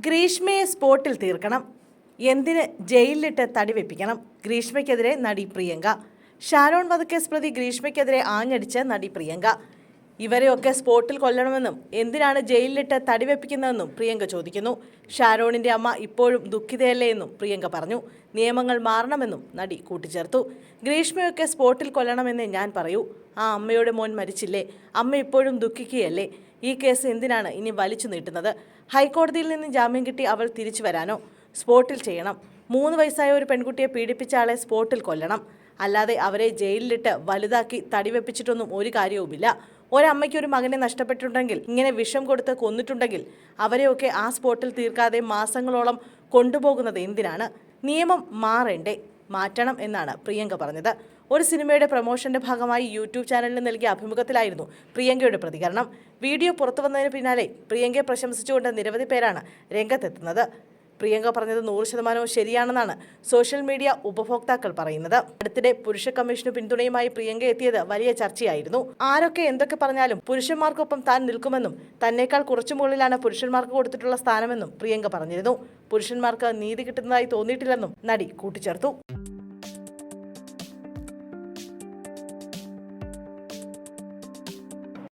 ഗ്രീഷ്മയെ സ്പോട്ടിൽ തീർക്കണം. എന്തിന് ജയിലിലിട്ട് തടിവെപ്പിക്കണം? ഗ്രീഷ്മയ്ക്കെതിരെ നടി പ്രിയങ്ക. ഷാരോൺ വധക്കേസ് പ്രതി ഗ്രീഷ്മയ്ക്കെതിരെ ആഞ്ഞടിച്ച് നടി പ്രിയങ്ക. ഇവരെയൊക്കെ സ്പോട്ടിൽ കൊല്ലണമെന്നും എന്തിനാണ് ജയിലിലിട്ട് തടിവെപ്പിക്കുന്നതെന്നും പ്രിയങ്ക ചോദിക്കുന്നു. ഷാരോണിന്റെ അമ്മ ഇപ്പോഴും ദുഃഖിതയല്ലേ എന്നും പ്രിയങ്ക പറഞ്ഞു. നിയമങ്ങൾ മാറണമെന്നും നടി കൂട്ടിച്ചേർത്തു. ഗ്രീഷ്മയൊക്കെ സ്പോട്ടിൽ കൊല്ലണമെന്നേ ഞാൻ പറയൂ. ആ അമ്മയുടെ മോൻ മരിച്ചില്ലേ? അമ്മ ഇപ്പോഴും ദുഃഖിക്കുകയല്ലേ? ഈ കേസ് എന്തിനാണ് ഇനി വലിച്ചു നീട്ടുന്നത്? ഹൈക്കോടതിയിൽ നിന്ന് ജാമ്യം കിട്ടി അവൾ തിരിച്ചു വരാനോ? സ്പോട്ടിൽ ചെയ്യണം. 3 വയസ്സായ ഒരു പെൺകുട്ടിയെ പീഡിപ്പിച്ച ആളെ സ്പോട്ടിൽ കൊല്ലണം. അല്ലാതെ അവരെ ജയിലിലിട്ട് വലുതാക്കി തടിവെപ്പിച്ചിട്ടൊന്നും ഒരു കാര്യവുമില്ല. ഒരമ്മയ്ക്ക് ഒരു മകനെ നഷ്ടപ്പെട്ടിട്ടുണ്ടെങ്കിൽ, ഇങ്ങനെ വിഷം കൊടുത്ത് കൊന്നിട്ടുണ്ടെങ്കിൽ അവരെയൊക്കെ ആ സ്പോട്ടിൽ തീർക്കാതെ മാസങ്ങളോളം കൊണ്ടുപോകുന്നത് എന്തിനാണ്? നിയമം മാറ്റണം എന്നാണ് പ്രിയങ്ക പറഞ്ഞത്. ഒരു സിനിമയുടെ പ്രൊമോഷന്റെ ഭാഗമായി യൂട്യൂബ് ചാനലിന് നൽകിയ അഭിമുഖത്തിലായിരുന്നു പ്രിയങ്കയുടെ പ്രതികരണം. വീഡിയോ പുറത്തു വന്നതിന് പിന്നാലെ പ്രിയങ്കയെ പ്രശംസിച്ചുകൊണ്ട് നിരവധി പേരാണ് രംഗത്തെത്തുന്നത്. പ്രിയങ്ക പറഞ്ഞത് 100% ശരിയാണെന്നാണ് സോഷ്യൽ മീഡിയ ഉപഭോക്താക്കൾ പറയുന്നത്. അടുത്തിടെ പുരുഷ കമ്മീഷന് പിന്തുണയുമായി പ്രിയങ്ക എത്തിയത് വലിയ ചർച്ചയായിരുന്നു. ആരൊക്കെ എന്തൊക്കെ പറഞ്ഞാലും പുരുഷന്മാർക്കൊപ്പം താൻ നിൽക്കുമെന്നും തന്നേക്കാൾ കുറച്ചു മുകളിലാണ് പുരുഷന്മാർക്ക് കൊടുത്തിട്ടുള്ള സ്ഥാനമെന്നും പ്രിയങ്ക പറഞ്ഞിരുന്നു. പുരുഷന്മാർക്ക് നീതി കിട്ടുന്നതായി തോന്നിയിട്ടില്ലെന്നും നടി കൂട്ടിച്ചേർത്തു.